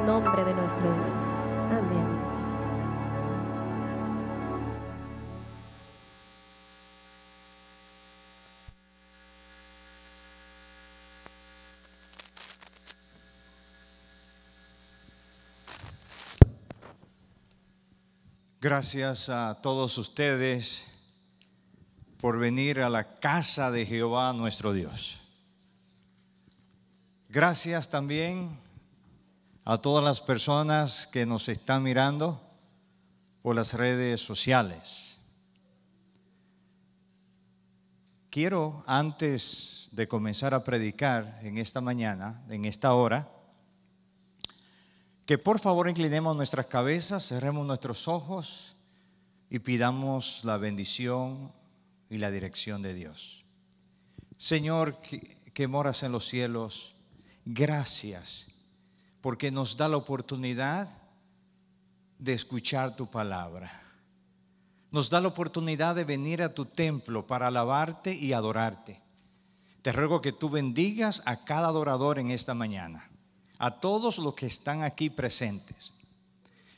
nombre de nuestro Dios. Amén. Gracias a todos ustedes por venir a la casa de Jehová nuestro Dios. Gracias también a todas las personas que nos están mirando por las redes sociales. Quiero, antes de comenzar a predicar en esta mañana, en esta hora, que por favor inclinemos nuestras cabezas, cerremos nuestros ojos y pidamos la bendición y la dirección de Dios. Señor, que moras en los cielos, gracias porque nos da la oportunidad de escuchar tu palabra. Nos da la oportunidad de venir a tu templo para alabarte y adorarte. Te ruego que tú bendigas a cada adorador en esta mañana, a todos los que están aquí presentes,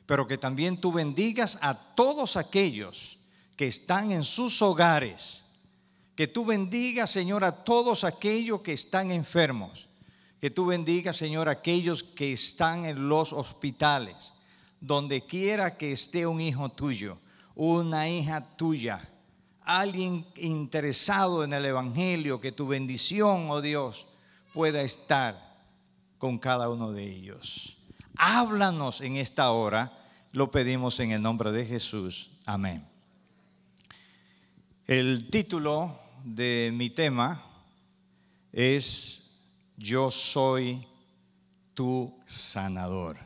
pero que también tú bendigas a todos aquellos que están en sus hogares, que tú bendigas, Señor, a todos aquellos que están enfermos, que tú bendigas, Señor, a aquellos que están en los hospitales, donde quiera que esté un hijo tuyo, una hija tuya, alguien interesado en el evangelio, que tu bendición, oh Dios, pueda estar con cada uno de ellos. Háblanos en esta hora, lo pedimos en el nombre de Jesús. Amén. El título de mi tema es Yo soy tu sanador.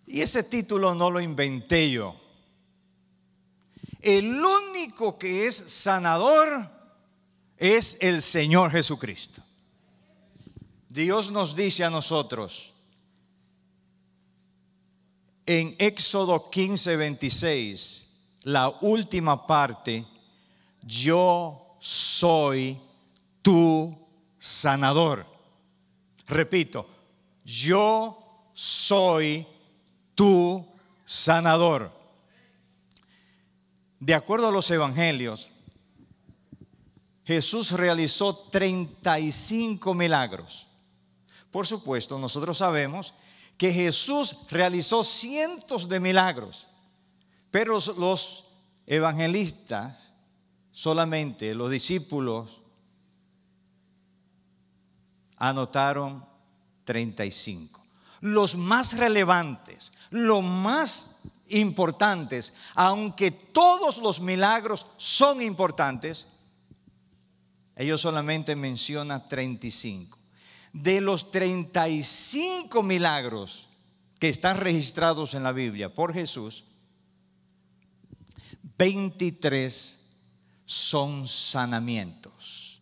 Y ese título no lo inventé yo. El único que es sanador es el Señor Jesucristo. Dios nos dice a nosotros en Éxodo 15:26, la última parte: yo soy tu sanador. Repito, yo soy tu sanador. De acuerdo a los evangelios, Jesús realizó 35 milagros. Por supuesto, nosotros sabemos que Jesús realizó cientos de milagros, pero los evangelistas, solamente los discípulos, anotaron 35. Los más relevantes, los más importantes, aunque todos los milagros son importantes, ellos solamente mencionan 35. De los 35 milagros que están registrados en la Biblia por Jesús, 23 son sanamientos.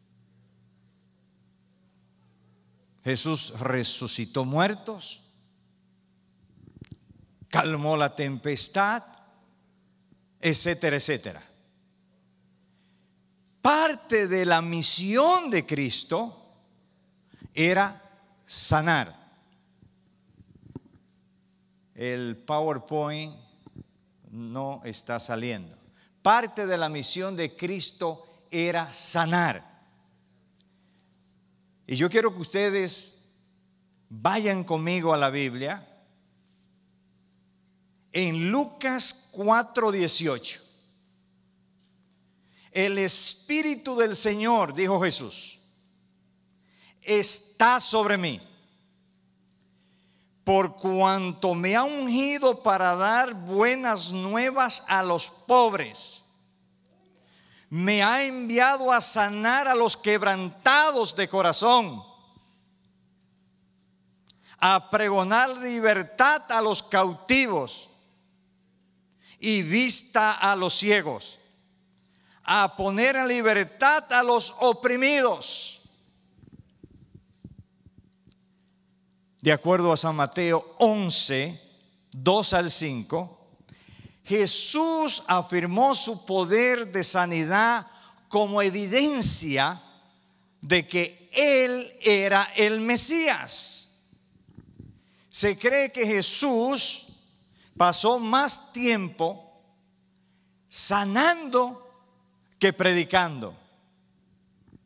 Jesús resucitó muertos, calmó la tempestad, etcétera, etcétera. Parte de la misión de Cristo era sanar. El PowerPoint no está saliendo. Parte de la misión de Cristo era sanar. Y yo quiero que ustedes vayan conmigo a la Biblia en Lucas 4:18. El Espíritu del Señor, dijo Jesús, está sobre mí, por cuanto me ha ungido para dar buenas nuevas a los pobres. Me ha enviado a sanar a los quebrantados de corazón, a pregonar libertad a los cautivos y vista a los ciegos, a poner en libertad a los oprimidos. De acuerdo a San Mateo 11, 2 al 5, Jesús afirmó su poder de sanidad como evidencia de que Él era el Mesías. Se cree que Jesús pasó más tiempo sanando que predicando.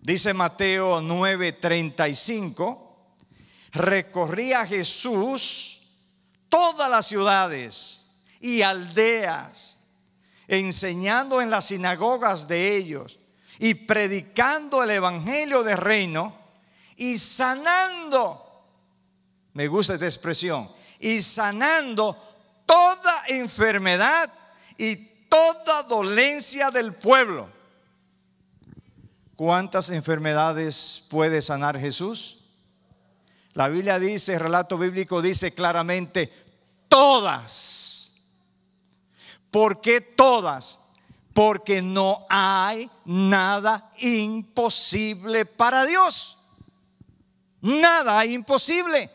Dice Mateo 9:35, recorría Jesús todas las ciudades y aldeas, enseñando en las sinagogas de ellos y predicando el evangelio del reino y sanando, me gusta esta expresión, y sanando toda enfermedad y toda dolencia del pueblo. ¿Cuántas enfermedades puede sanar Jesús? La Biblia dice, el relato bíblico dice claramente, todas. ¿Por qué todas? Porque no hay nada imposible para Dios. Nada imposible.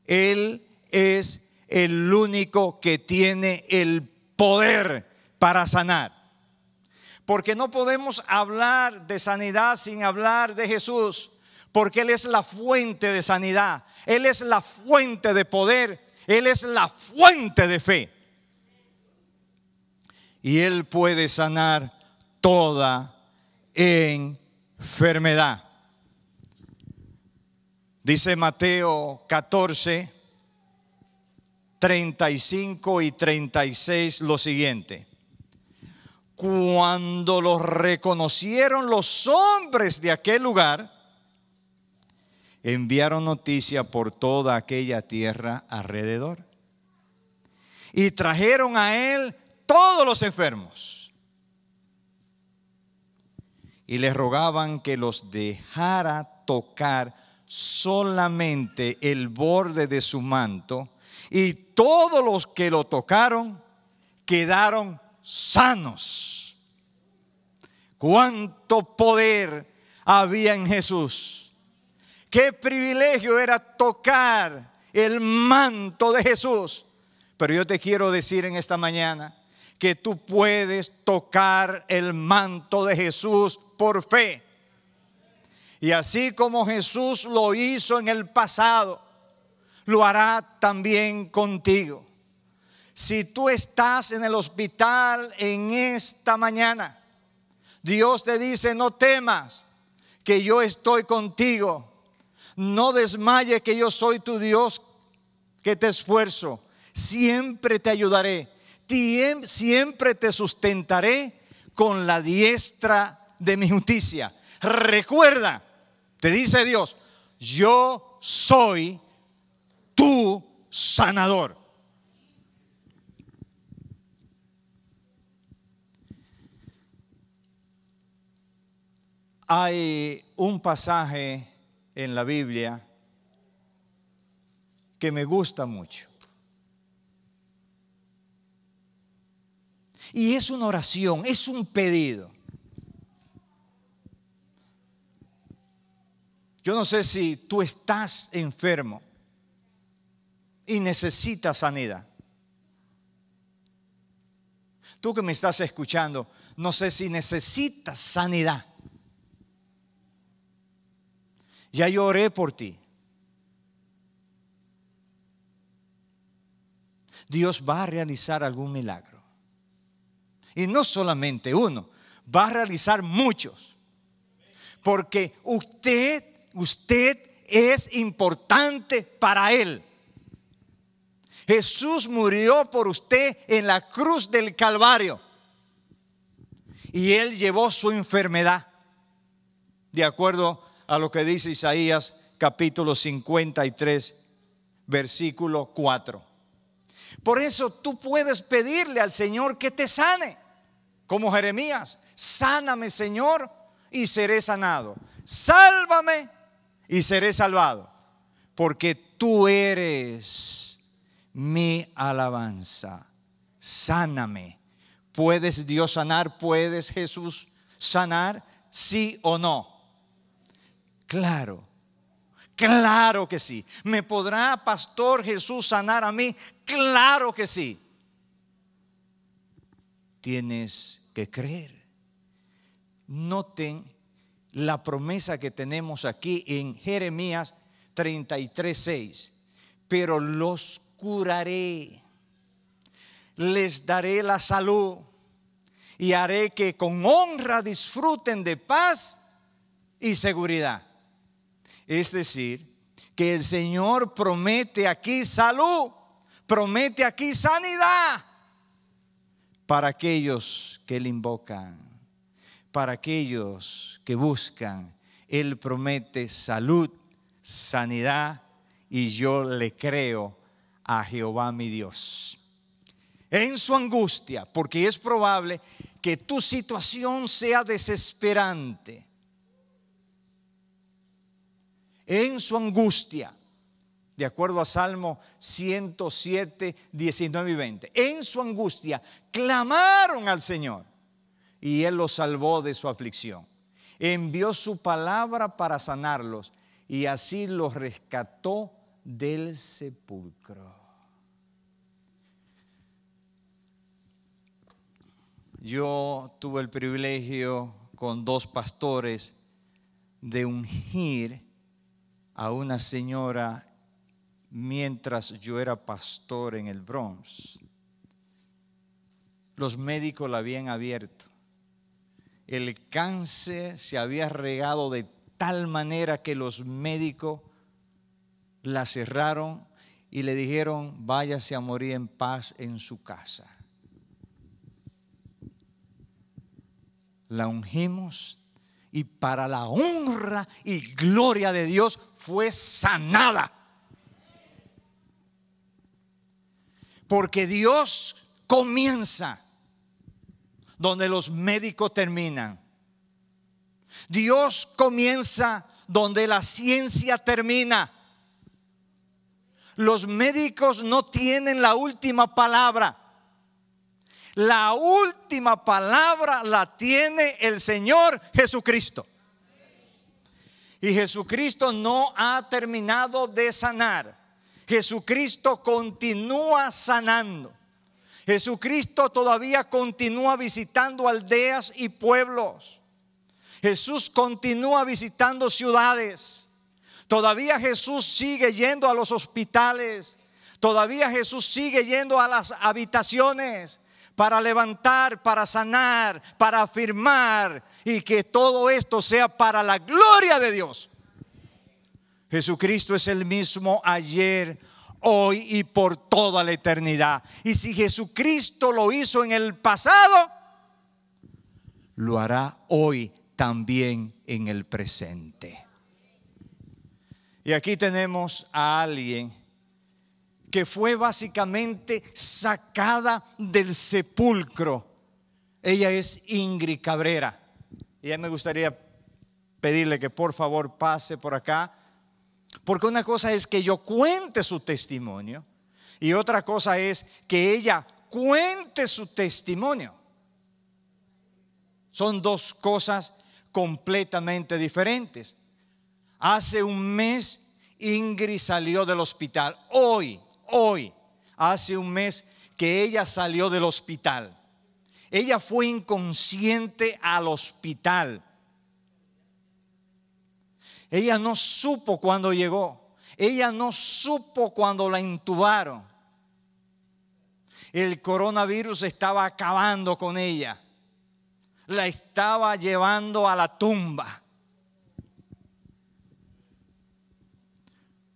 Él es el único que tiene el poder para sanar. Porque no podemos hablar de sanidad sin hablar de Jesús. Porque Él es la fuente de sanidad. Él es la fuente de poder. Él es la fuente de fe. Y Él puede sanar toda enfermedad. Dice Mateo 14, 35 y 36 lo siguiente. Cuando los reconocieron los hombres de aquel lugar, enviaron noticia por toda aquella tierra alrededor. Y trajeron a Él todos los enfermos. Y les rogaban que los dejara tocar solamente el borde de su manto. Y todos los que lo tocaron quedaron sanos. Cuánto poder había en Jesús. Qué privilegio era tocar el manto de Jesús. Pero yo te quiero decir en esta mañana que tú puedes tocar el manto de Jesús por fe. Y así como Jesús lo hizo en el pasado, lo hará también contigo. Si tú estás en el hospital en esta mañana, Dios te dice: no temas, que yo estoy contigo. No desmayes, que yo soy tu Dios, que te esfuerzo. Siempre te ayudaré. Siempre te sustentaré con la diestra de mi justicia. Recuerda, te dice Dios, yo soy tu sanador. Hay un pasaje en la Biblia que me gusta mucho. Y es una oración, es un pedido. Yo no sé si tú estás enfermo y necesitas sanidad. Tú que me estás escuchando, no sé si necesitas sanidad. Ya yo oré por ti. Dios va a realizar algún milagro. Y no solamente uno, va a realizar muchos. Porque usted es importante para Él. Jesús murió por usted en la cruz del Calvario. Y Él llevó su enfermedad. De acuerdo a lo que dice Isaías capítulo 53, versículo 4. Por eso tú puedes pedirle al Señor que te sane. Como Jeremías: sáname, Señor, y seré sanado. Sálvame y seré salvado. Porque tú eres mi alabanza. Sáname. ¿Puedes Dios sanar? ¿Puedes Jesús sanar? ¿Sí o no? Claro. Claro que sí. ¿Me podrá, Pastor Jesús, sanar a mí? Claro que sí. Tienes que creer. Noten la promesa que tenemos aquí en Jeremías 33:6. pero los curaré, les daré la salud y haré que con honra disfruten de paz y seguridad. Es decir, que el Señor promete aquí salud, promete aquí sanidad para aquellos que le invocan, para aquellos que buscan. Él promete salud, sanidad, y yo le creo a Jehová mi Dios. En su angustia, porque es probable que tu situación sea desesperante. En su angustia, de acuerdo a Salmo 107, 19 y 20. En su angustia clamaron al Señor y Él los salvó de su aflicción. Envió su palabra para sanarlos y así los rescató del sepulcro. Yo tuve el privilegio con 2 pastores de ungir a una señora mientras yo era pastor en el Bronx. Los médicos la habían abierto. El cáncer se había regado de tal manera que los médicos la cerraron y le dijeron: váyase a morir en paz en su casa. La ungimos y para la honra y gloria de Dios fue sanada. Porque Dios comienza donde los médicos terminan. Dios comienza donde la ciencia termina. Los médicos no tienen la última palabra. La última palabra la tiene el Señor Jesucristo. Y Jesucristo no ha terminado de sanar. Jesucristo continúa sanando. Jesucristo todavía continúa visitando aldeas y pueblos. Jesús continúa visitando ciudades. Todavía Jesús sigue yendo a los hospitales. Todavía Jesús sigue yendo a las habitaciones para levantar, para sanar, para afirmar, y que todo esto sea para la gloria de Dios. Jesucristo es el mismo ayer, hoy y por toda la eternidad. Y si Jesucristo lo hizo en el pasado, lo hará hoy también en el presente. Y aquí tenemos a alguien que fue básicamente sacada del sepulcro. Ella es Ingrid Cabrera. Y a mí me gustaría pedirle que por favor pase por acá. Porque una cosa es que yo cuente su testimonio y otra cosa es que ella cuente su testimonio. Son 2 cosas completamente diferentes. Hace un mes Ingrid salió del hospital. Hoy, hace un mes que ella salió del hospital. Ella fue inconsciente al hospital. Ella no supo cuando llegó. Ella no supo cuando la intubaron. El coronavirus estaba acabando con ella. La estaba llevando a la tumba.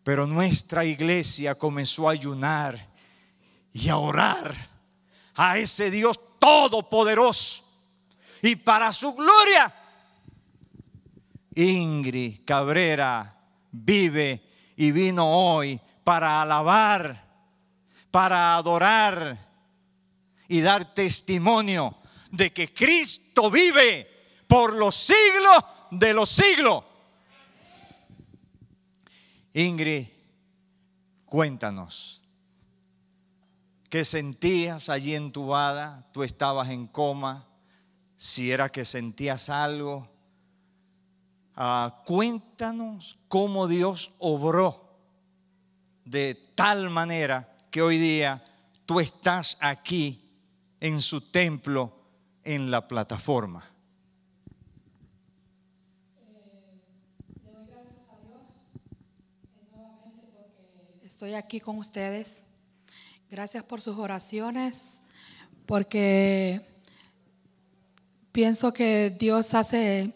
Pero nuestra iglesia comenzó a ayunar y a orar a ese Dios todopoderoso. Y para su gloria, Ingrid Cabrera vive y vino hoy para alabar, para adorar y dar testimonio de que Cristo vive por los siglos de los siglos. Ingrid, cuéntanos, ¿qué sentías allí entubada? ¿Tú estabas en coma? Si era que sentías algo. Cuéntanos cómo Dios obró de tal manera que hoy día tú estás aquí en su templo, en la plataforma. estoy aquí con ustedes. Gracias por sus oraciones, porque pienso que Dios hace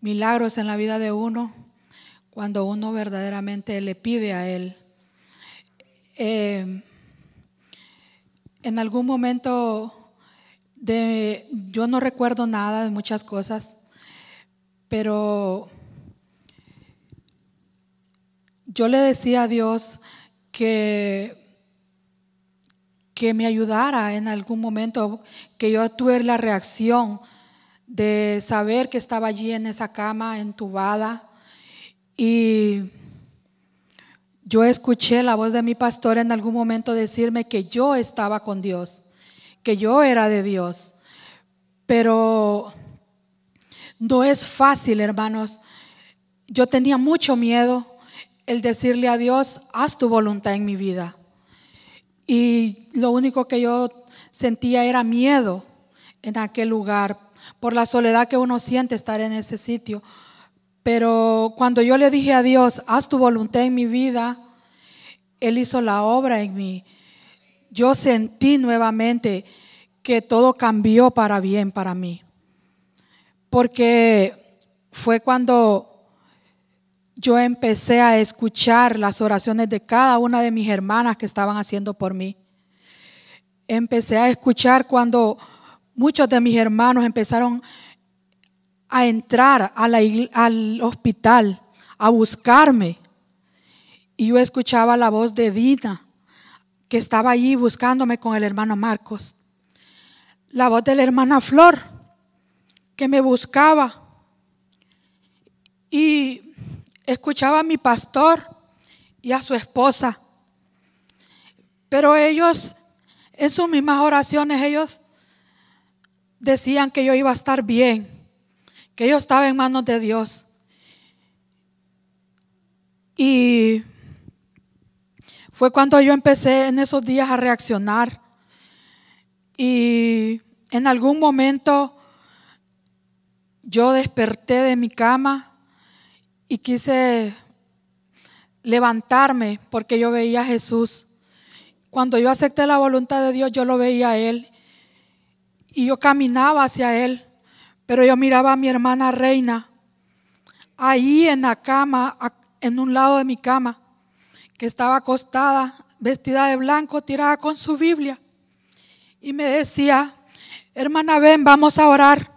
milagros en la vida de uno cuando uno verdaderamente le pide a Él. En algún momento yo no recuerdo nada de muchas cosas, pero yo le decía a Dios que me ayudara en algún momento, que yo tuve la reacción de saber que estaba allí en esa cama entubada, y yo escuché la voz de mi pastor en algún momento decirme que yo estaba con Dios, que yo era de Dios. Pero no es fácil, hermanos. Yo tenía mucho miedo el decirle a Dios, haz tu voluntad en mi vida. Y lo único que yo sentía era miedo en aquel lugar, por la soledad que uno siente estar en ese sitio. Pero cuando yo le dije a Dios, haz tu voluntad en mi vida, Él hizo la obra en mí. Yo sentí nuevamente que todo cambió para bien para mí. Porque fue cuando yo empecé a escuchar las oraciones de cada una de mis hermanas que estaban haciendo por mí. Empecé a escuchar cuando muchos de mis hermanos empezaron a entrar al hospital, a buscarme. Y yo escuchaba la voz de Dina, que estaba allí buscándome con el hermano Marcos. La voz de la hermana Flor, que me buscaba. Y escuchaba a mi pastor y a su esposa. Pero ellos, en sus mismas oraciones, ellos decían que yo iba a estar bien, que yo estaba en manos de Dios. Y fue cuando yo empecé en esos días a reaccionar. Y en algún momento yo desperté de mi cama y quise levantarme porque yo veía a Jesús. Cuando yo acepté la voluntad de Dios, yo lo veía a Él y yo caminaba hacia Él. Pero yo miraba a mi hermana Reina ahí en la cama, en un lado de mi cama, que estaba acostada, vestida de blanco, tirada con su Biblia. Y me decía, hermana, ven, vamos a orar.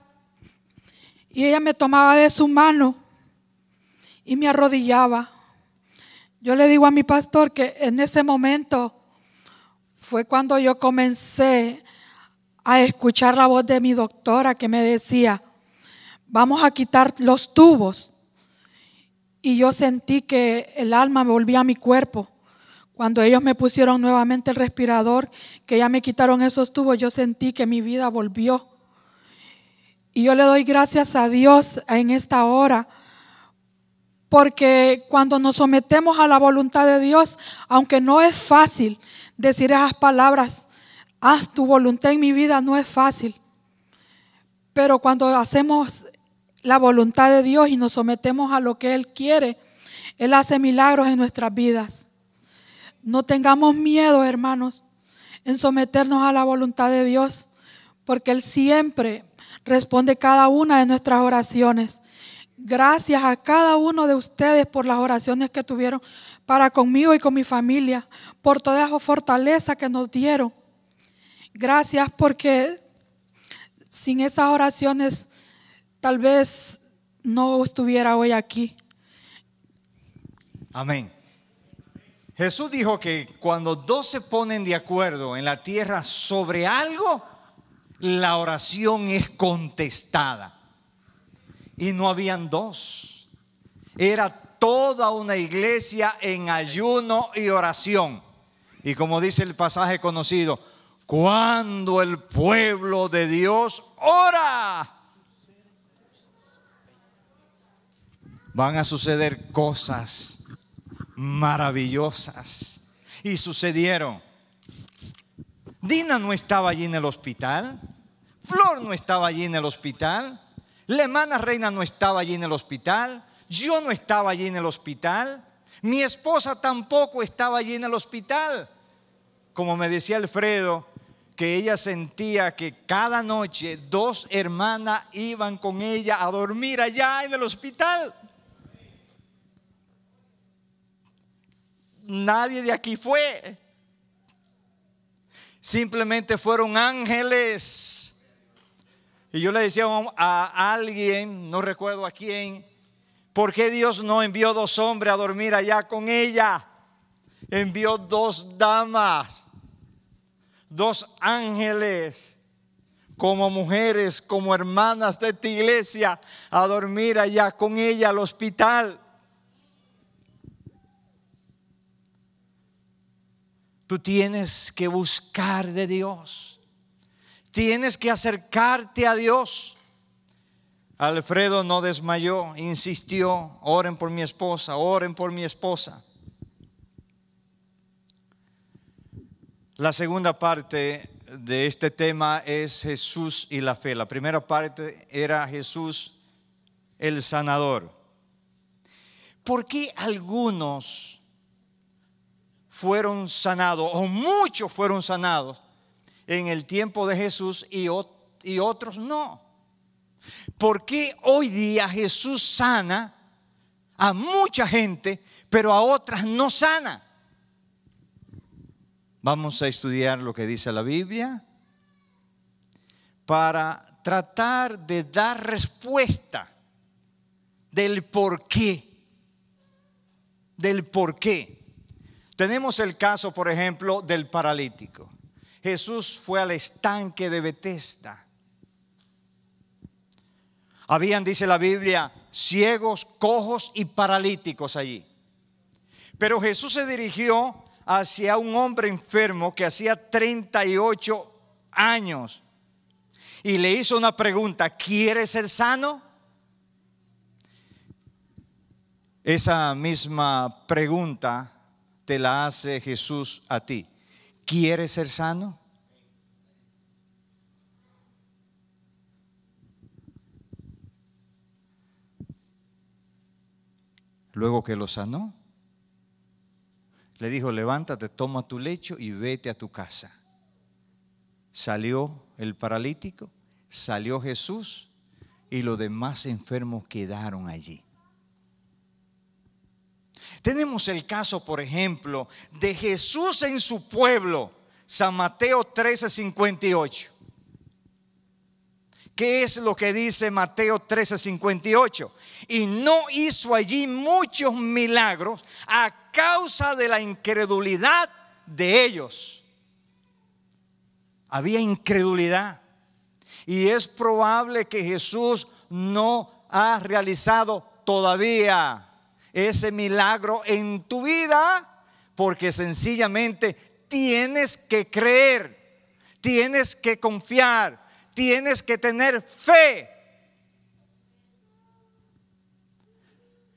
Y ella me tomaba de su mano y me arrodillaba. Yo le digo a mi pastor que en ese momento fue cuando yo comencé a escuchar la voz de mi doctora que me decía, vamos a quitar los tubos. Y yo sentí que el alma me volvía a mi cuerpo. Cuando ellos me pusieron nuevamente el respirador, que ya me quitaron esos tubos, yo sentí que mi vida volvió. Y yo le doy gracias a Dios en esta hora, porque cuando nos sometemos a la voluntad de Dios, aunque no es fácil decir esas palabras, haz tu voluntad en mi vida, no es fácil. Pero cuando hacemos la voluntad de Dios y nos sometemos a lo que Él quiere, Él hace milagros en nuestras vidas. No tengamos miedo, hermanos, en someternos a la voluntad de Dios, porque Él siempre responde cada una de nuestras oraciones. Gracias a cada uno de ustedes por las oraciones que tuvieron para conmigo y con mi familia, por toda esa fortaleza que nos dieron. Gracias, porque sin esas oraciones tal vez no estuviera hoy aquí. Amén. Jesús dijo que cuando dos se ponen de acuerdo en la tierra sobre algo, la oración es contestada. Y no habían dos. Era toda una iglesia en ayuno y oración. Y como dice el pasaje conocido, cuando el pueblo de Dios ora, van a suceder cosas maravillosas. Y sucedieron. Dina no estaba allí en el hospital. Flor no estaba allí en el hospital. La hermana Reina no estaba allí en el hospital. Yo no estaba allí en el hospital. Mi esposa tampoco estaba allí en el hospital. Como me decía Alfredo, que ella sentía que cada noche 2 hermanas iban con ella a dormir allá en el hospital. Nadie de aquí fue. Simplemente fueron ángeles. Y yo le decía a alguien, no recuerdo a quién, ¿por qué Dios no envió 2 hombres a dormir allá con ella? Envió 2 damas, 2 ángeles, como mujeres, como hermanas de esta iglesia, a dormir allá con ella al hospital. Tú tienes que buscar de Dios. Tienes que acercarte a Dios. Alfredo no desmayó, insistió: oren por mi esposa, oren por mi esposa. La segunda parte de este tema es Jesús y la fe. La primera parte era Jesús el sanador. ¿Por qué algunos fueron sanados, o muchos fueron sanados en el tiempo de Jesús y otros no? ¿Por qué hoy día Jesús sana a mucha gente, pero a otras no sana? Vamos a estudiar lo que dice la Biblia para tratar de dar respuesta del por qué. Del por qué. Tenemos el caso, por ejemplo, del paralítico. Jesús fue al estanque de Betesda. Habían, dice la Biblia, ciegos, cojos y paralíticos allí. Pero Jesús se dirigió hacia un hombre enfermo que hacía 38 años y le hizo una pregunta: ¿quieres ser sano? Esa misma pregunta te la hace Jesús a ti. ¿Quieres ser sano? Luego que lo sanó, le dijo: levántate, toma tu lecho y vete a tu casa. Salió el paralítico, salió Jesús y los demás enfermos quedaron allí. Tenemos el caso, por ejemplo, de Jesús en su pueblo, San Mateo 13:58. ¿Qué es lo que dice Mateo 13:58? Y no hizo allí muchos milagros a causa de la incredulidad de ellos. Había incredulidad. Y es probable que Jesús no ha realizado todavía ese milagro en tu vida, porque sencillamente tienes que creer, tienes que confiar, tienes que tener fe.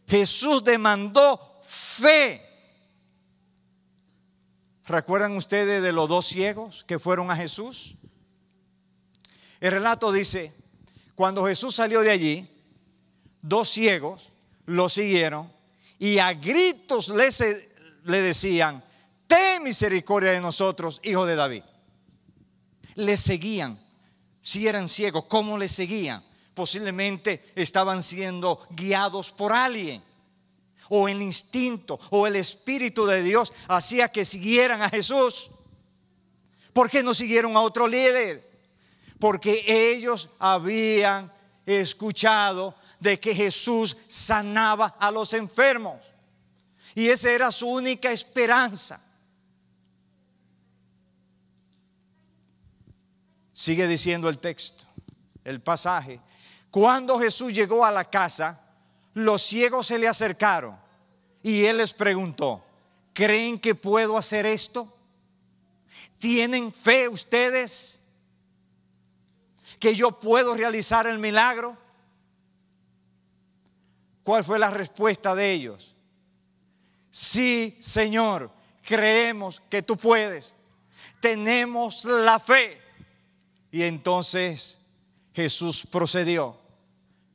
Jesús demandó fe. ¿Recuerdan ustedes de los 2 ciegos que fueron a Jesús? El relato dice: cuando Jesús salió de allí, 2 ciegos lo siguieron y a gritos le decían: ten misericordia de nosotros, hijo de David. Le seguían. Si eran ciegos, ¿cómo le seguían? Posiblemente estaban siendo guiados por alguien, o el instinto o el Espíritu de Dios hacía que siguieran a Jesús. ¿Por qué no siguieron a otro líder? Porque ellos habían escuchado de que Jesús sanaba a los enfermos, y esa era su única esperanza. Sigue diciendo el texto, el pasaje: cuando Jesús llegó a la casa, los ciegos se le acercaron y él les preguntó: ¿creen que puedo hacer esto? ¿Tienen fe ustedes que yo puedo realizar el milagro? ¿Cuál fue la respuesta de ellos? Sí, Señor, creemos que tú puedes. Tenemos la fe. Y entonces Jesús procedió.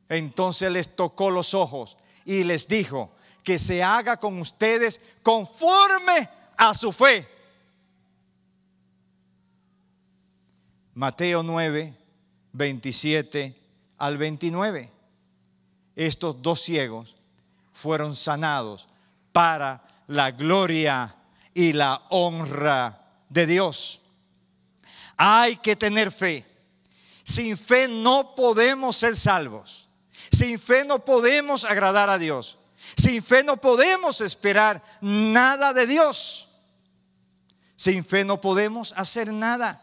Entonces les tocó los ojos y les dijo: que se haga con ustedes conforme a su fe. Mateo 9, 27 al 29. Estos dos ciegos fueron sanados para la gloria y la honra de Dios. Hay que tener fe. Sin fe no podemos ser salvos. Sin fe no podemos agradar a Dios. Sin fe no podemos esperar nada de Dios. Sin fe no podemos hacer nada.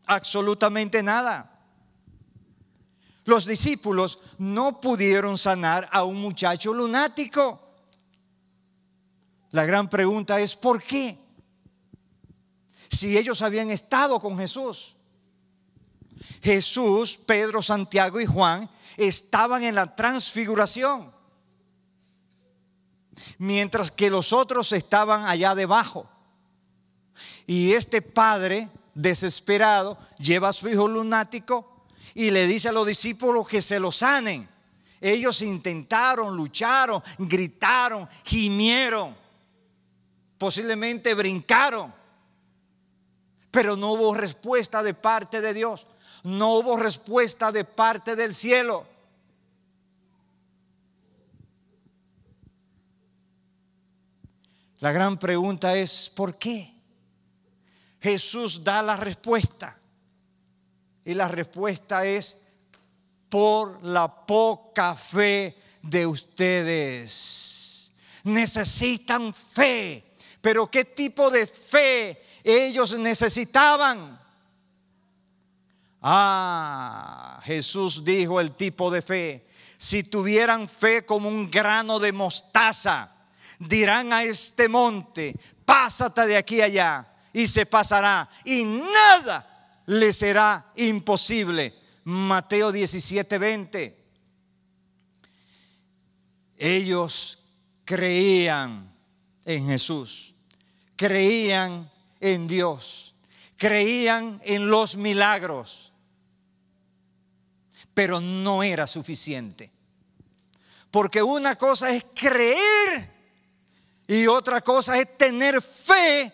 Absolutamente nada. Los discípulos no pudieron sanar a un muchacho lunático. La gran pregunta es ¿por qué? Si ellos habían estado con Jesús. Jesús, Pedro, Santiago y Juan estaban en la transfiguración, mientras que los otros estaban allá debajo. Y este padre desesperado lleva a su hijo lunático y le dice a los discípulos que se lo sanen. Ellos intentaron, lucharon, gritaron, gimieron, posiblemente brincaron, pero no hubo respuesta de parte de Dios. No hubo respuesta de parte del cielo. La gran pregunta es ¿por qué? Jesús da la respuesta. Y la respuesta es por la poca fe de ustedes. Necesitan fe. Pero ¿qué tipo de fe ellos necesitaban? Jesús dijo el tipo de fe. Si tuvieran fe como un grano de mostaza, dirán a este monte, pásate de aquí a allá, y se pasará, y nada le será imposible. Mateo 17:20. Ellos creían en Jesús, creían en Dios, creían en los milagros, pero no era suficiente. Porque una cosa es creer y otra cosa es tener fe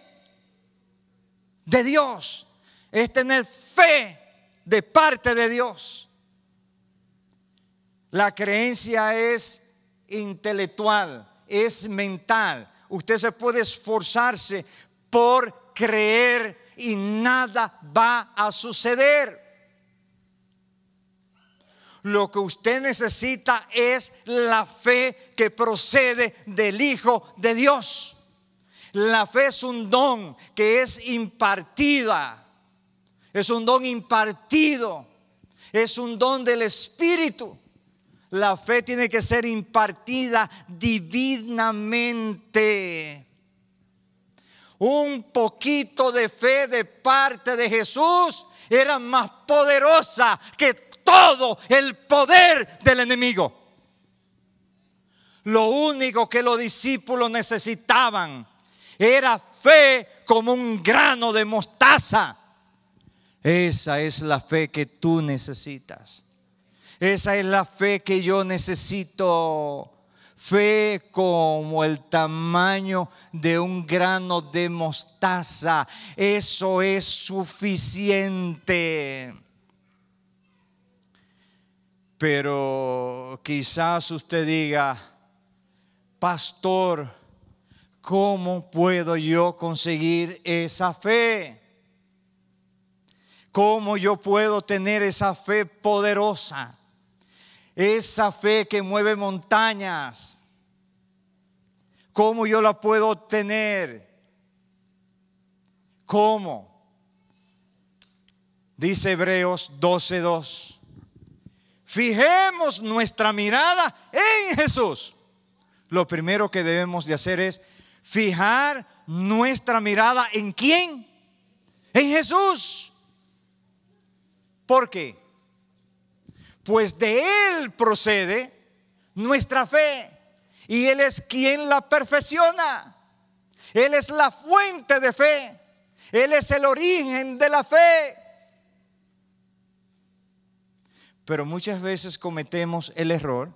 de Dios, es tener fe de parte de Dios. La creencia es intelectual, es mental. Usted se puede esforzarse por creer y nada va a suceder. Lo que usted necesita es la fe que procede del Hijo de Dios. La fe es un don que es impartida. Es un don impartido. Es un don del Espíritu. La fe tiene que ser impartida divinamente. Un poquito de fe de parte de Jesús era más poderosa que todo el poder del enemigo. Lo único que los discípulos necesitaban era fe como un grano de mostaza. Esa es la fe que tú necesitas. Esa es la fe que yo necesito. Fe como el tamaño de un grano de mostaza. Eso es suficiente. Pero quizás usted diga, pastor, ¿cómo puedo yo conseguir esa fe? ¿Cómo yo puedo tener esa fe poderosa? Esa fe que mueve montañas. ¿Cómo yo la puedo obtener? ¿Cómo? Dice Hebreos 12:2. Fijemos nuestra mirada en Jesús. Lo primero que debemos de hacer es fijar nuestra mirada ¿en quién? En Jesús. ¿Por qué? Pues de Él procede nuestra fe y Él es quien la perfecciona. Él es la fuente de fe. Él es el origen de la fe. Pero muchas veces cometemos el error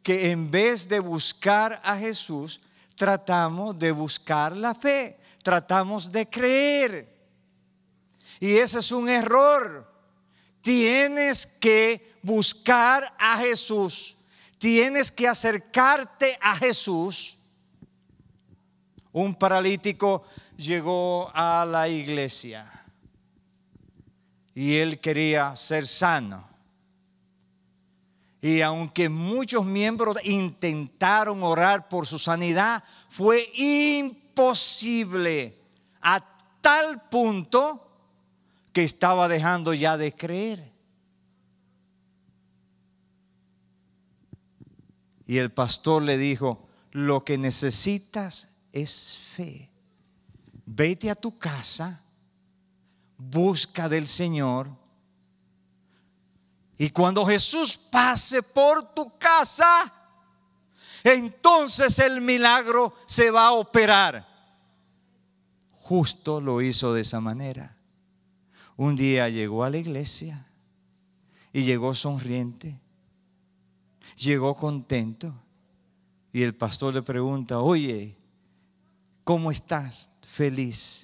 que en vez de buscar a Jesús, tratamos de buscar la fe, tratamos de creer. Y ese es un error. Tienes que buscar a Jesús. Tienes que acercarte a Jesús. Un paralítico llegó a la iglesia y él quería ser sano. Y aunque muchos miembros intentaron orar por su sanidad, fue imposible, a tal punto que estaba dejando ya de creer. Y el pastor le dijo: lo que necesitas es fe. Vete a tu casa, busca del Señor, y cuando Jesús pase por tu casa, entonces el milagro se va a operar. Justo lo hizo de esa manera. Un día llegó a la iglesia y llegó sonriente, llegó contento, y el pastor le pregunta: oye, ¿cómo estás? Feliz.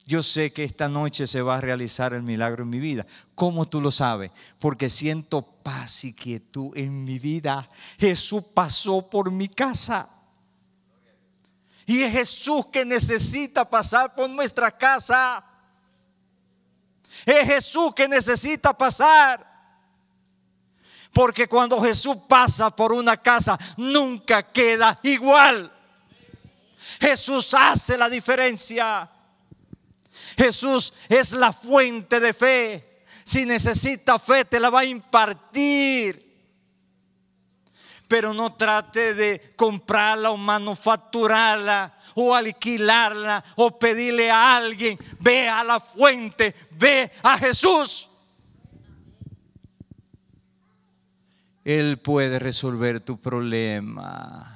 Yo sé que esta noche se va a realizar el milagro en mi vida. ¿Cómo tú lo sabes? Porque siento paz y quietud en mi vida. Jesús pasó por mi casa. Y es Jesús que necesita pasar por nuestra casa. Es Jesús que necesita pasar. Porque cuando Jesús pasa por una casa, nunca queda igual. Jesús hace la diferencia. Jesús es la fuente de fe. Si necesitas fe, te la va a impartir. Pero no trate de comprarla o manufacturarla o alquilarla o pedirle a alguien. Ve a la fuente, ve a Jesús. Él puede resolver tu problema.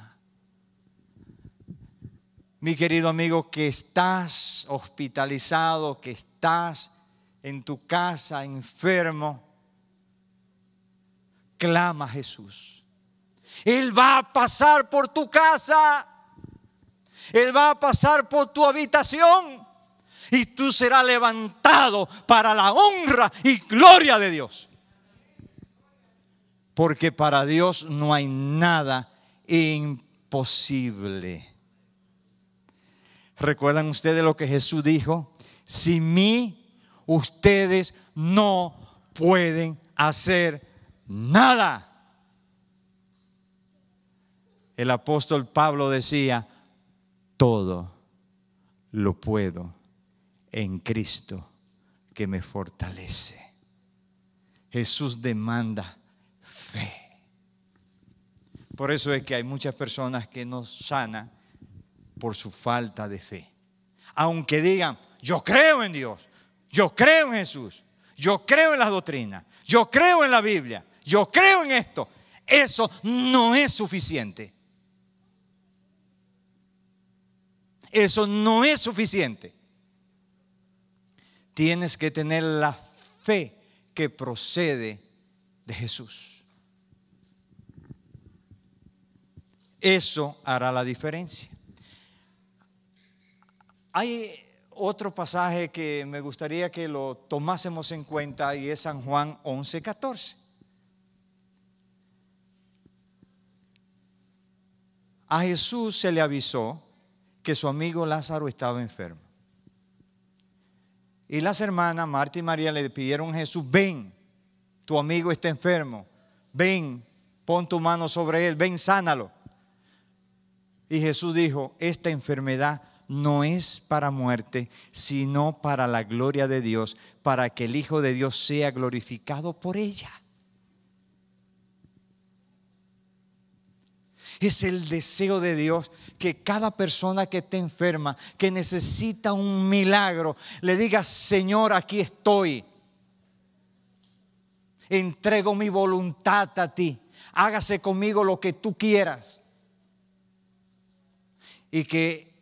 Mi querido amigo, que estás hospitalizado, que estás en tu casa enfermo, clama a Jesús. Él va a pasar por tu casa. Él va a pasar por tu habitación. Y tú serás levantado para la honra y gloria de Dios. Porque para Dios no hay nada imposible. ¿Recuerdan ustedes lo que Jesús dijo? Sin mí ustedes no pueden hacer nada. El apóstol Pablo decía: todo lo puedo en Cristo que me fortalece. Jesús demanda fe. Por eso es que hay muchas personas que no sanan por su falta de fe. Aunque digan: yo creo en Dios, yo creo en Jesús, yo creo en las doctrinas, yo creo en la Biblia, yo creo en esto. Eso no es suficiente. Eso no es suficiente. Tienes que tener la fe que procede de Jesús. Eso hará la diferencia. Hay otro pasaje que me gustaría que lo tomásemos en cuenta y es San Juan 11:14. A Jesús se le avisó que su amigo Lázaro estaba enfermo. Y las hermanas Marta y María le pidieron a Jesús: ven, tu amigo está enfermo, ven, pon tu mano sobre él, ven, sánalo. Y Jesús dijo: esta enfermedad no es para muerte, sino para la gloria de Dios, para que el Hijo de Dios sea glorificado por ella. Es el deseo de Dios que cada persona que esté enferma, que necesita un milagro, le diga: Señor, aquí estoy. Entrego mi voluntad a ti. Hágase conmigo lo que tú quieras. Y que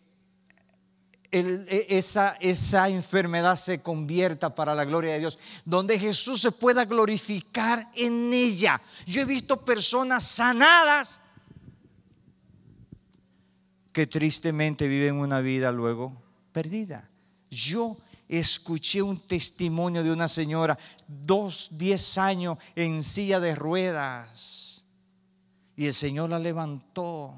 esa enfermedad se convierta para la gloria de Dios, donde Jesús se pueda glorificar en ella. Yo he visto personas sanadas que tristemente viven una vida luego perdida. Yo escuché un testimonio de una señora, 10 años en silla de ruedas, y el Señor la levantó.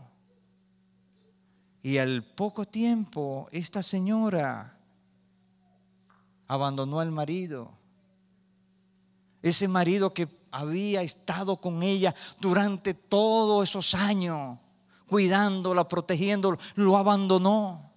Y al poco tiempo esta señora abandonó al marido. Ese marido que había estado con ella durante todos esos años, cuidándola, protegiéndola, lo abandonó.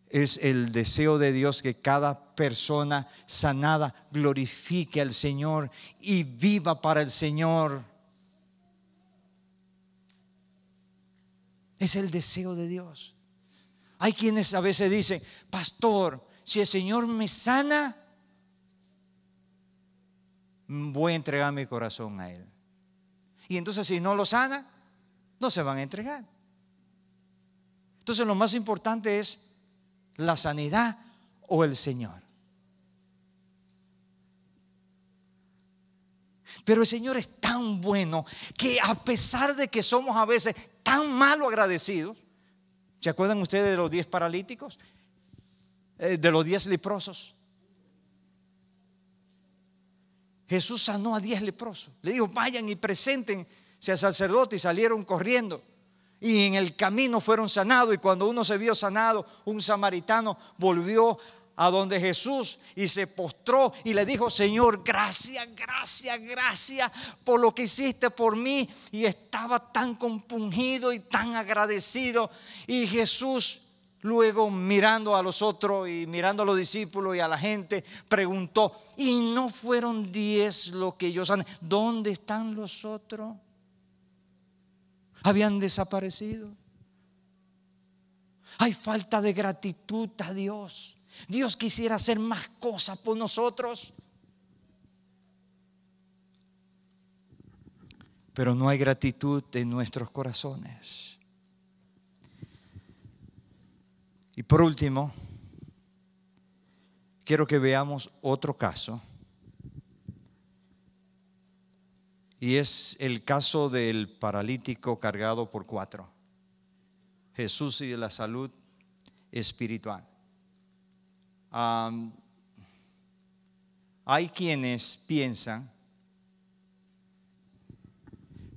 Es el deseo de Dios que cada persona sanada glorifique al Señor y viva para el Señor. Es el deseo de Dios. Hay quienes a veces dicen: pastor, si el Señor me sana, voy a entregar mi corazón a Él. Y entonces si no lo sana, no se van a entregar. Entonces lo más importante es la sanidad o el Señor. Pero el Señor es tan bueno que a pesar de que somos a veces tan malo agradecidos, ¿se acuerdan ustedes de los 10 paralíticos? De los 10 leprosos. Jesús sanó a 10 leprosos. Le dijo: vayan y preséntense al sacerdote, y salieron corriendo. Y en el camino fueron sanados. Y cuando uno se vio sanado, un samaritano volvió a donde Jesús y se postró y le dijo: Señor, gracias por lo que hiciste por mí. Y estaba tan compungido y tan agradecido. Y Jesús, luego mirando a los otros y mirando a los discípulos y a la gente, preguntó: ¿y no fueron 10 los que yo sané? ¿Dónde están los otros? Habían desaparecido. Hay falta de gratitud a Dios. Dios quisiera hacer más cosas por nosotros, pero no hay gratitud en nuestros corazones. Y por último, quiero que veamos otro caso. Y es el caso del paralítico cargado por 4. Jesús y la salud espiritual. Hay quienes piensan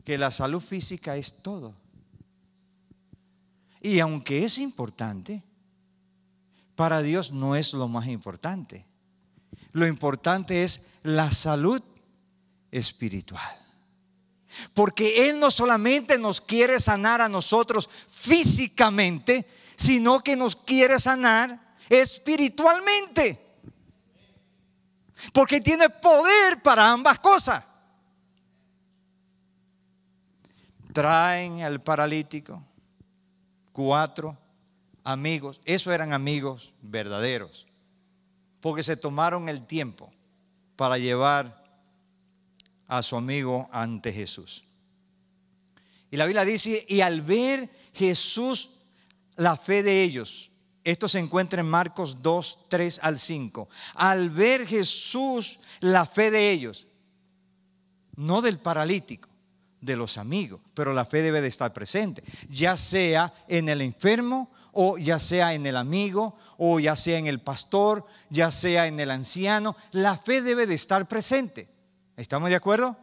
que la salud física es todo. Y aunque es importante, para Dios no es lo más importante. Lo importante es la salud espiritual. Porque Él no solamente nos quiere sanar a nosotros físicamente, sino que nos quiere sanar espiritualmente. Porque tiene poder para ambas cosas. Traen al paralítico 4 amigos. Esos eran amigos verdaderos, porque se tomaron el tiempo para llevar a su amigo ante Jesús. Y la Biblia dice: y al ver Jesús la fe de ellos. Esto se encuentra en Marcos 2, 3 al 5. Al ver Jesús la fe de ellos, no del paralítico, de los amigos, pero la fe debe de estar presente, ya sea en el enfermo, o ya sea en el amigo, o ya sea en el pastor, ya sea en el anciano. La fe debe de estar presente. ¿Estamos de acuerdo?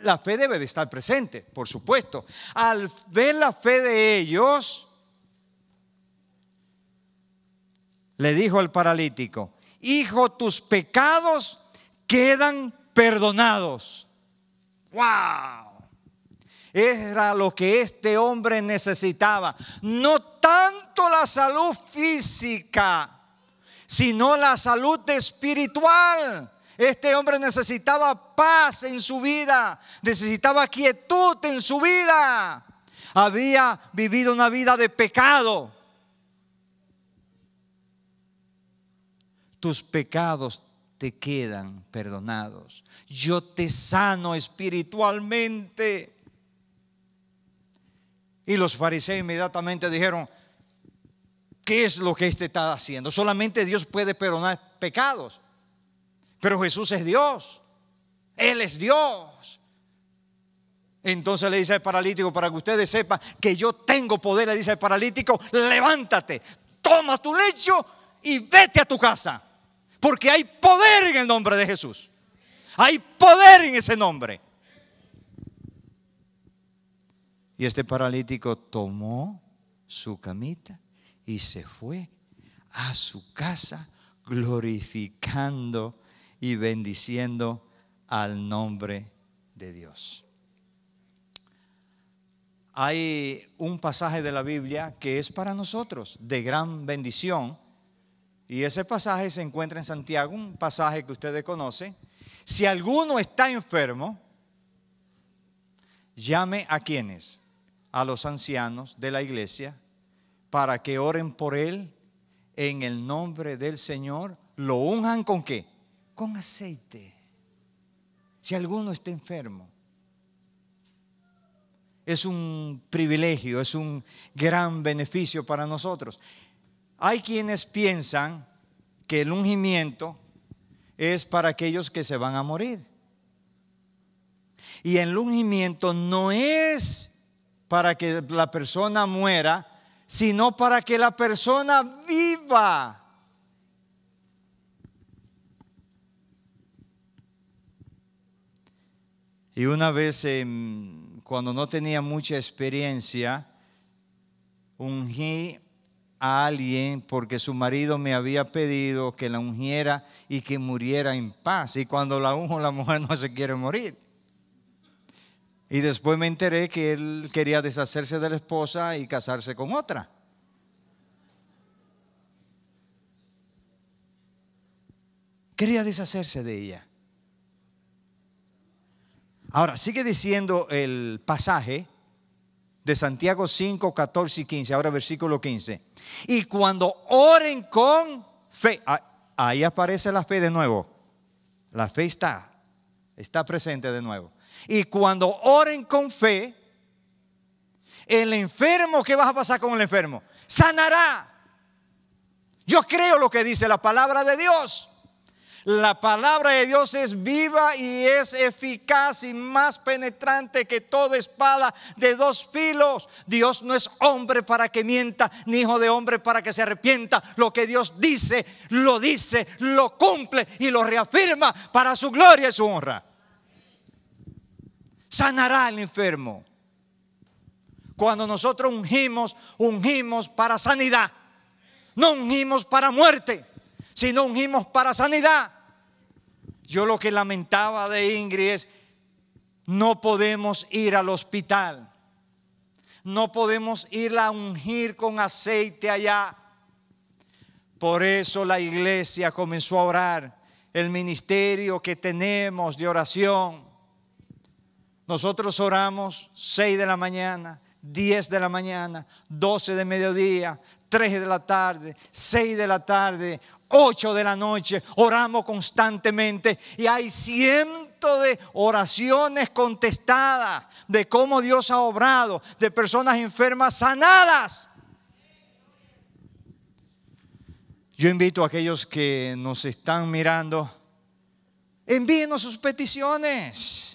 La fe debe de estar presente, por supuesto. Al ver la fe de ellos, le dijo al paralítico: hijo, tus pecados quedan perdonados. ¡Wow! Era lo que este hombre necesitaba. No tanto la salud física, sino la salud espiritual. Este hombre necesitaba paz en su vida, necesitaba quietud en su vida. Había vivido una vida de pecado. Tus pecados te quedan perdonados. Yo te sano espiritualmente. Y los fariseos inmediatamente dijeron: ¿qué es lo que este está haciendo? Solamente Dios puede perdonar pecados. Pero Jesús es Dios. Él es Dios. Entonces le dice al paralítico: para que ustedes sepan que yo tengo poder, le dice al paralítico: levántate, toma tu lecho y vete a tu casa. Porque hay poder en el nombre de Jesús. Hay poder en ese nombre. Y este paralítico tomó su camita y se fue a su casa glorificando y bendiciendo al nombre de Dios. Hay un pasaje de la Biblia que es para nosotros de gran bendición, y ese pasaje se encuentra en Santiago, un pasaje que ustedes conocen. Si alguno está enfermo, llame a quienes, a los ancianos de la iglesia, para que oren por él en el nombre del Señor. ¿Lo unjan con qué? Con aceite. Si alguno está enfermo. Es un privilegio, es un gran beneficio para nosotros. Hay quienes piensan que el ungimiento es para aquellos que se van a morir. Y el ungimiento no es para que la persona muera, sino para que la persona viva. Y una vez, cuando no tenía mucha experiencia, ungí a alguien porque su marido me había pedido que la ungiera y que muriera en paz. Y cuando la unjo, la mujer no se quiere morir. Y después me enteré que él quería deshacerse de la esposa y casarse con otra. Quería deshacerse de ella. Ahora, sigue diciendo el pasaje de Santiago 5, 14 y 15. Ahora versículo 15. Y cuando oren con fe, ahí aparece la fe de nuevo. La fe está presente de nuevo. Y cuando oren con fe, el enfermo, ¿qué va a pasar con el enfermo? Sanará. Yo creo lo que dice la palabra de Dios. La palabra de Dios es viva y es eficaz y más penetrante que toda espada de dos filos. Dios no es hombre para que mienta, ni hijo de hombre para que se arrepienta. Lo que Dios dice, lo cumple y lo reafirma para su gloria y su honra. Sanará al enfermo. Cuando nosotros ungimos para sanidad. No ungimos para muerte, sino ungimos para sanidad. Yo lo que lamentaba de Ingrid es: no podemos ir al hospital, no podemos irla a ungir con aceite allá. Por eso la iglesia comenzó a orar, el ministerio que tenemos de oración. Nosotros oramos 6 de la mañana, 10 de la mañana, 12 de mediodía, 3 de la tarde, 6 de la tarde, 8 de la noche. Oramos constantemente y hay cientos de oraciones contestadas de cómo Dios ha obrado, de personas enfermas sanadas. Yo invito a aquellos que nos están mirando, envíenos sus peticiones.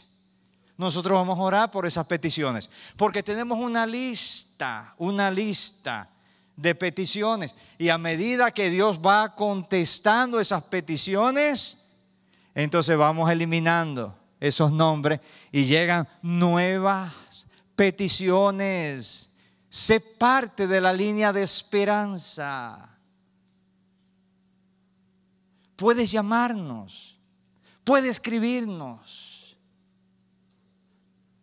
Nosotros vamos a orar por esas peticiones, porque tenemos una lista de peticiones, y a medida que Dios va contestando esas peticiones, entonces vamos eliminando esos nombres y llegan nuevas peticiones. Sé parte de la línea de esperanza. Puedes llamarnos, puedes escribirnos.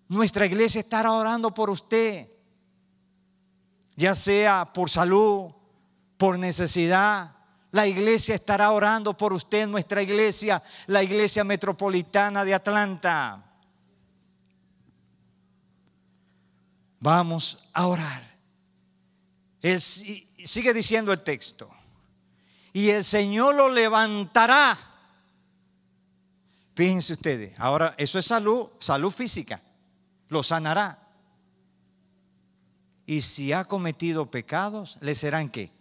Nuestra iglesia estará orando por usted, ya sea por salud, por necesidad. La iglesia estará orando por usted, nuestra iglesia, la iglesia metropolitana de Atlanta. Vamos a orar. Sigue diciendo el texto: y el Señor lo levantará. Fíjense ustedes, ahora eso es salud física. Lo sanará. Y si ha cometido pecados, le serán ¿qué?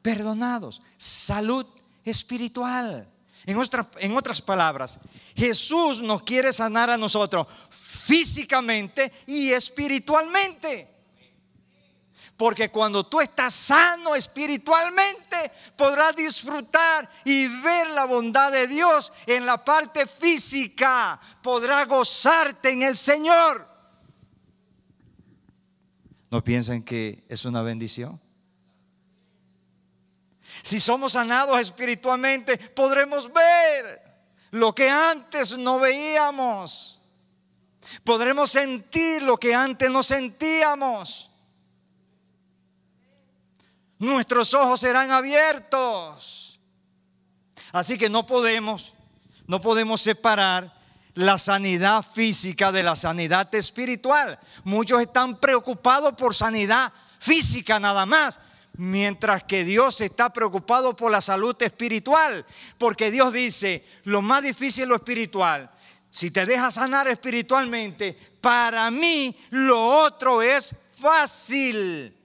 Perdonados. Salud espiritual. En otras palabras, Jesús nos quiere sanar a nosotros físicamente y espiritualmente. Porque cuando tú estás sano espiritualmente, podrás disfrutar y ver la bondad de Dios en la parte física. Podrás gozarte en el Señor. ¿No piensan que es una bendición? Si somos sanados espiritualmente, podremos ver lo que antes no veíamos. Podremos sentir lo que antes no sentíamos. Nuestros ojos serán abiertos. Así que no podemos separar la sanidad física de la sanidad espiritual. Muchos están preocupados por sanidad física nada más, mientras que Dios está preocupado por la salud espiritual. Porque Dios dice, lo más difícil es lo espiritual. Si te dejas sanar espiritualmente, para mí lo otro es fácil.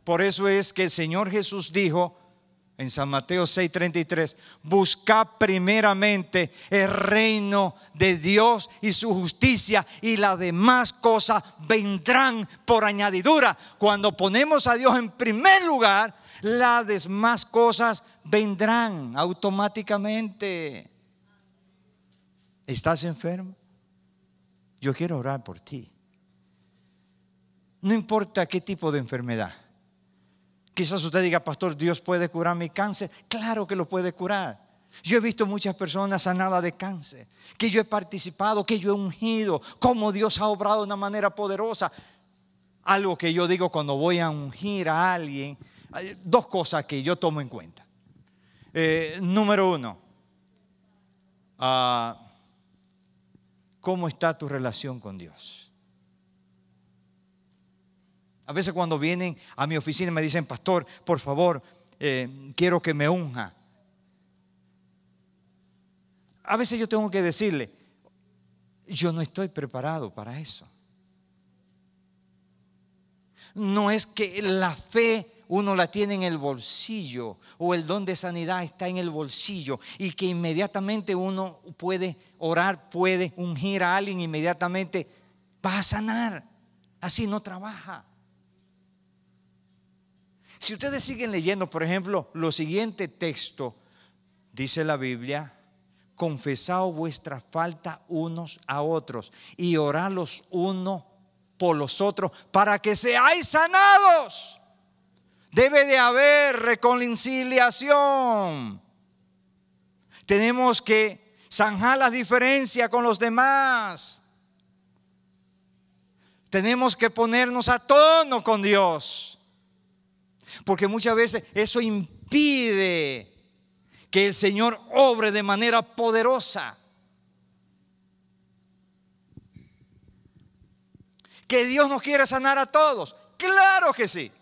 Por eso es que el Señor Jesús dijo en San Mateo 6:33, buscad primeramente el reino de Dios y su justicia, y las demás cosas vendrán por añadidura. Cuando ponemos a Dios en primer lugar, las demás cosas vendrán automáticamente. ¿Estás enfermo? Yo quiero orar por ti. No importa qué tipo de enfermedad. Quizás usted diga, pastor, ¿Dios puede curar mi cáncer? Claro que lo puede curar. Yo he visto muchas personas sanadas de cáncer, que yo he participado, que yo he ungido, cómo Dios ha obrado de una manera poderosa. Algo que yo digo cuando voy a ungir a alguien, dos cosas que yo tomo en cuenta. Número uno, ¿cómo está tu relación con Dios? A veces cuando vienen a mi oficina me dicen, pastor, por favor, quiero que me unja. A veces yo tengo que decirle, yo no estoy preparado para eso. No es que la fe uno la tiene en el bolsillo, o el don de sanidad está en el bolsillo, y que inmediatamente uno puede orar, puede ungir a alguien, inmediatamente va a sanar. Así no trabaja. Si ustedes siguen leyendo, por ejemplo, lo siguiente texto, dice la Biblia, confesaos vuestra falta unos a otros y orad los unos por los otros para que seáis sanados. Debe de haber reconciliación. Tenemos que zanjar las diferencias con los demás. Tenemos que ponernos a tono con Dios. Porque muchas veces eso impide que el Señor obre de manera poderosa. ¿Que Dios nos quiere sanar a todos? Claro que sí.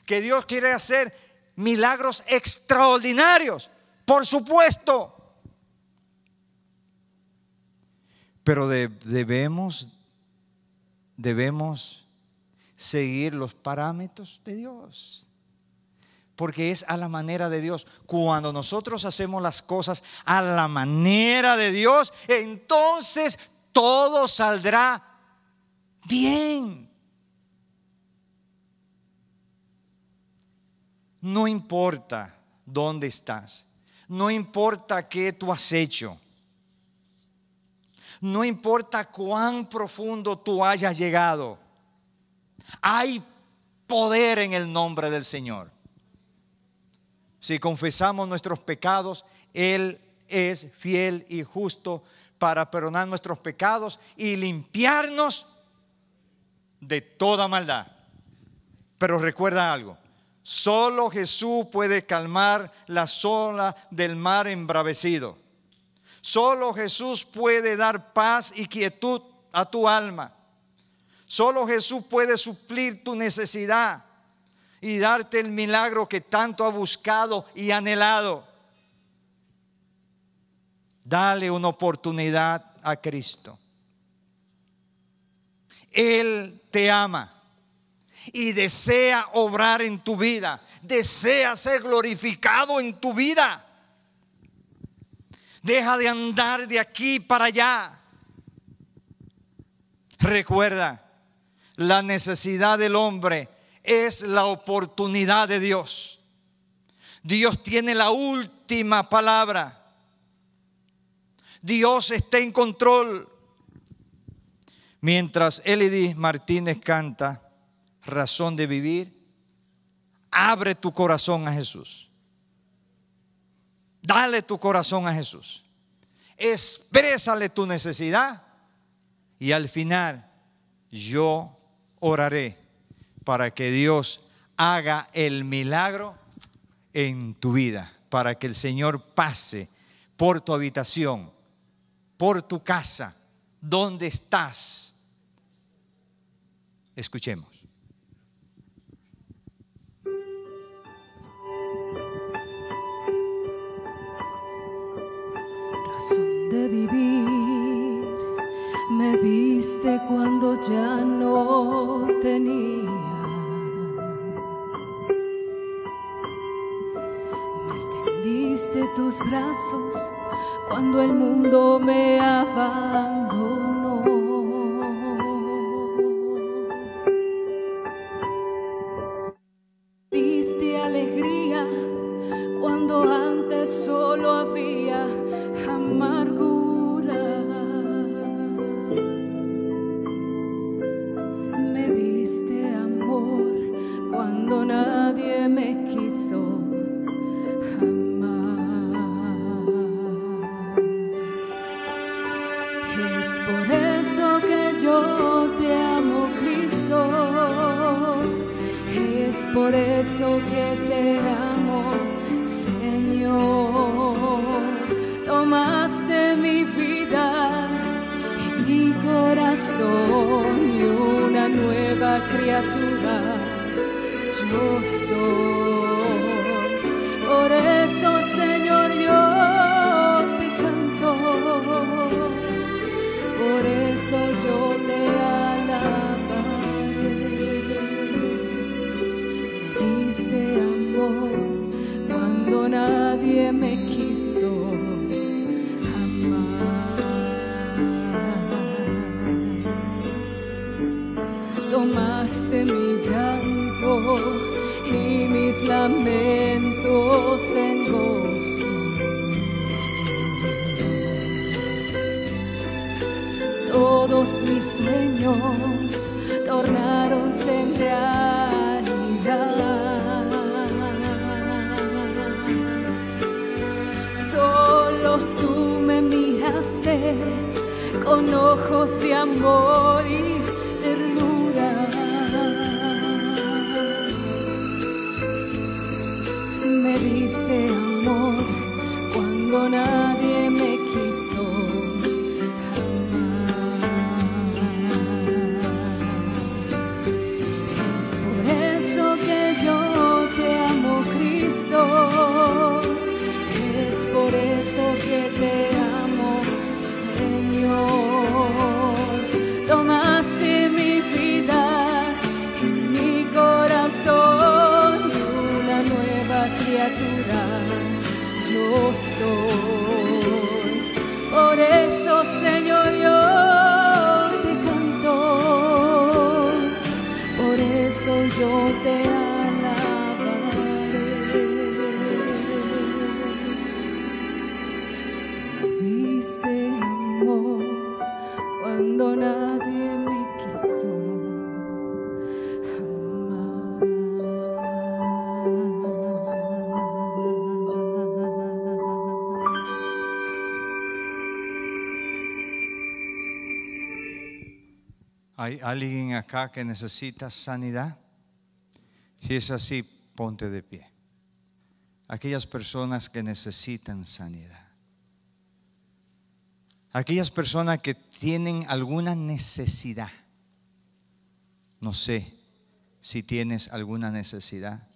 ¿Que Dios quiere hacer milagros extraordinarios? Por supuesto. Pero debemos seguir los parámetros de Dios, porque es a la manera de Dios. Cuando nosotros hacemos las cosas a la manera de Dios, entonces todo saldrá bien. No importa dónde estás, no importa qué tú has hecho, no importa cuán profundo tú hayas llegado, hay poder en el nombre del Señor. Si confesamos nuestros pecados, Él es fiel y justo para perdonar nuestros pecados y limpiarnos de toda maldad. Pero recuerda algo, solo Jesús puede calmar las olas del mar embravecido. Solo Jesús puede dar paz y quietud a tu alma. Solo Jesús puede suplir tu necesidad y darte el milagro que tanto ha buscado y anhelado. Dale una oportunidad a Cristo. Él te ama y desea obrar en tu vida, desea ser glorificado en tu vida. Deja de andar de aquí para allá. Recuerda, la necesidad del hombre es la oportunidad de Dios. Dios tiene la última palabra. Dios está en control. Mientras Elidis Martínez canta Razón de Vivir, abre tu corazón a Jesús. Dale tu corazón a Jesús. Exprésale tu necesidad. Y al final yo oraré para que Dios haga el milagro en tu vida. Para que el Señor pase por tu habitación, por tu casa, donde estás. Escuchemos. Razón de vivir me diste cuando ya no tenía. Me extendiste tus brazos cuando el mundo me abandonó. Diste alegría cuando antes solo había amargura. Me diste amor cuando nadie me quiso amar. Es por eso que yo te amo, Cristo. Es por eso que te amo, Señor. Tomaste mi vida y mi corazón y una nueva criatura yo soy. Por eso, Señor, yo te canto. Por eso yo te alabaré. Me diste amor cuando nadie me quiso amar. Tomaste mi llanto y mis lamentos en gozo. Todos mis sueños tornáronse en realidad. Solo tú me miraste con ojos de amor y ternura. Me diste amor cuando nadie me quiso amar. Es por eso que yo te amo, Cristo. Es por eso que te amo, Señor. Tomaste mi vida y mi corazón y una nueva criatura yo soy. Por eso, Señor, yo te canto. Por eso yo te alabaré. Me diste amor cuando nadie me quiso amar. ¿Hay alguien acá que necesita sanidad? Si es así, ponte de pie. Aquellas personas que necesitan sanidad. Aquellas personas que tienen alguna necesidad. No sé si tienes alguna necesidad.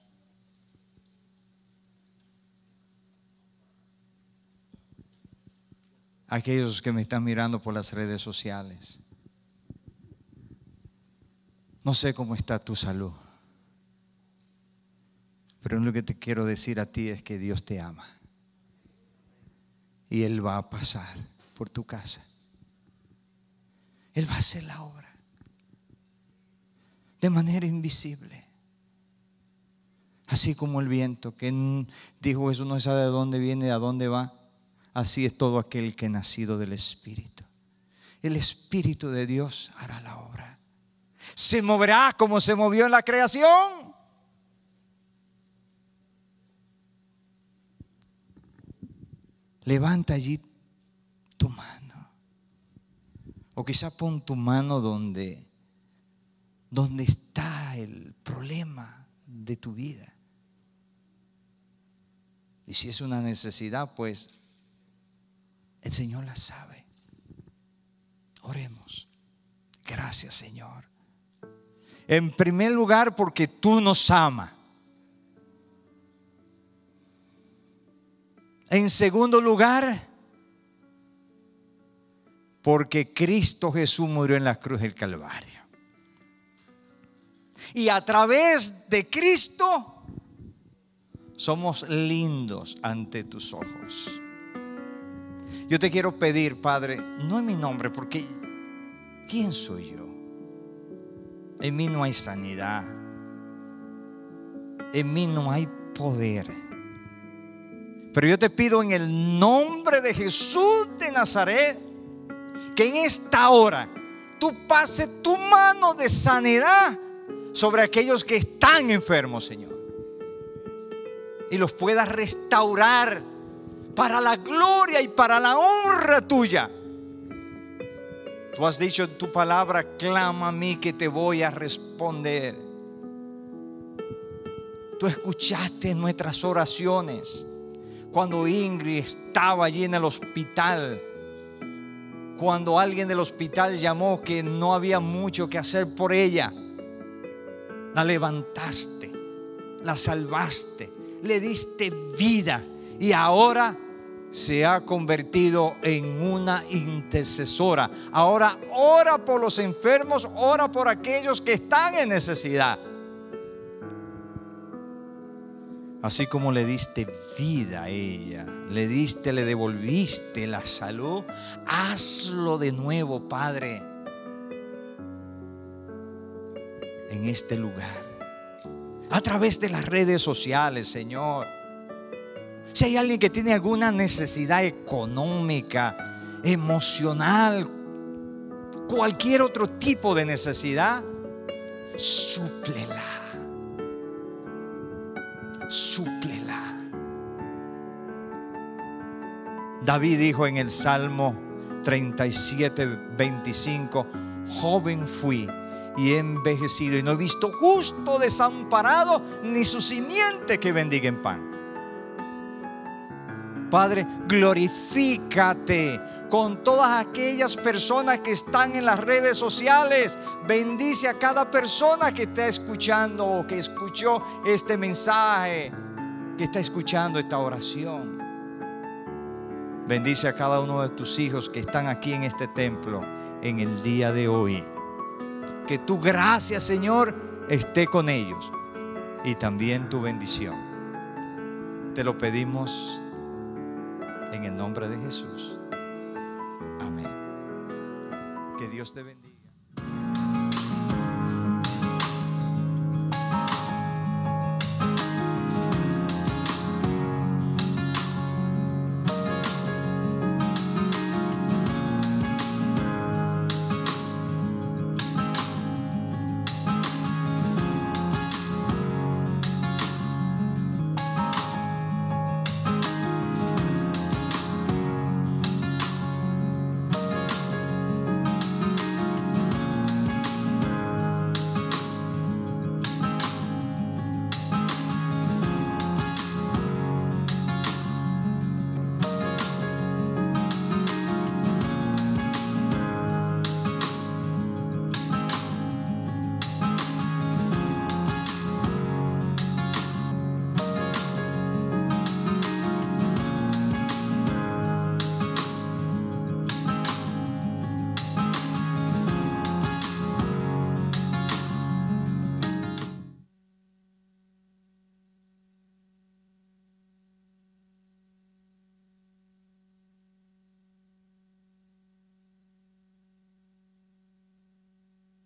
Aquellos que me están mirando por las redes sociales. No sé cómo está tu salud, pero lo que te quiero decir a ti es que Dios te ama. Y Él va a pasar por tu casa. Él va a hacer la obra de manera invisible. Así como el viento, que dijo Jesús, no sabe de dónde viene, a dónde va. Así es todo aquel que es nacido del Espíritu. El Espíritu de Dios hará la obra. Se moverá como se movió en la creación. Levanta allí tu mano. O quizá pon tu mano donde está el problema de tu vida. Y si es una necesidad, pues el Señor la sabe. Oremos. Gracias, Señor. En primer lugar, porque tú nos amas. En segundo lugar, porque Cristo Jesús murió en la cruz del Calvario. Y a través de Cristo somos lindos ante tus ojos. Yo te quiero pedir, Padre, no en mi nombre, porque ¿quién soy yo? En mí no hay sanidad. En mí no hay poder. Pero yo te pido en el nombre de Jesús de Nazaret, que en esta hora tú pases tu mano de sanidad sobre aquellos que están enfermos, Señor, y los puedas restaurar para la gloria y para la honra tuya. Tú has dicho en tu palabra, clama a mí que te voy a responder. Tú escuchaste nuestras oraciones cuando Ingrid estaba allí en el hospital. Cuando alguien del hospital llamó que no había mucho que hacer por ella, la levantaste, la salvaste, le diste vida y ahora se ha convertido en una intercesora. Ahora ora por los enfermos, ora por aquellos que están en necesidad. Así como le diste vida a ella, le devolviste la salud, hazlo de nuevo, Padre, en este lugar, a través de las redes sociales, Señor. Si hay alguien que tiene alguna necesidad económica, emocional, cualquier otro tipo de necesidad, súplela. Súplela. David dijo en el Salmo 37:25: joven fui y he envejecido y no he visto justo desamparado ni su simiente que bendiga en pan. Padre, glorifícate con todas aquellas personas que están en las redes sociales. Bendice a cada persona que está escuchando o que escuchó este mensaje, que está escuchando esta oración. Bendice a cada uno de tus hijos que están aquí en este templo en el día de hoy. Que tu gracia, Señor, esté con ellos y también tu bendición. Te lo pedimos en el nombre de Jesús. Amén. Que Dios te bendiga.